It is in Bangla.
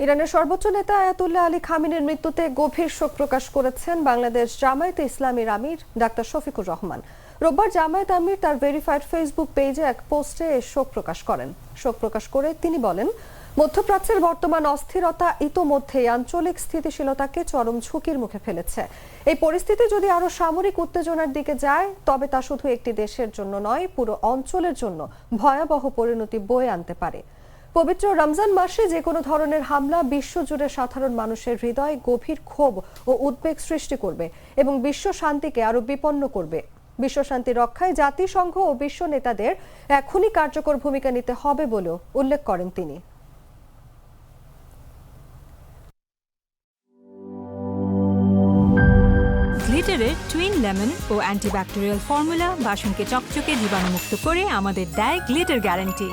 ইরানের সর্বোচ্চ নেতা আয়াতুল্লাহ আলী খামেনির মৃত্যুতে গভীর শোক প্রকাশ করেছেন বাংলাদেশ জামায়াতে ইসলামীর আমির ডাক্তার শফিকুর রহমান। রোববার জামায়াত আমির তার ভেরিফাইড ফেসবুক পেজে এক পোস্টে শোক প্রকাশ করেন। শোক প্রকাশ করে তিনি বলেন, মধ্যপ্রাচ্যের বর্তমান অস্থিরতা ইতোমধ্যেই আঞ্চলিক স্থিতিশীলতাকে চরম ঝুঁকির মুখে ফেলেছে। এই পরিস্থিতি যদি আরো সামরিক উত্তেজনার দিকে যায় তবে তা শুধু একটি দেশের জন্য নয়, পুরো অঞ্চলের জন্য ভয়াবহ পরিণতি বয়ে আনতে পারে। পবিত্র রমজান মাসে যে কোনো ধরনের হামলা বিশ্বজুড়ে সাধারণ মানুষের হৃদয়ে গভীর ক্ষোভ ও উদ্বেগ সৃষ্টি করবে এবং বিশ্ব শান্তিকে আরো বিপন্ন করবে। বিশ্ব শান্তি রক্ষায় জাতিসংঘ ও বিশ্ব নেতাদের এখনই কার্যকর ভূমিকা নিতে হবে বলেও উল্লেখ করেন তিনি। গ্লিটারের টুইন লেমন ও অ্যান্টিব্যাকটেরিয়াল ফর্মুলা বাসনকে চকচকে জীবাণুমুক্ত করে আমাদের দেয় গ্লিটার গ্যারান্টি।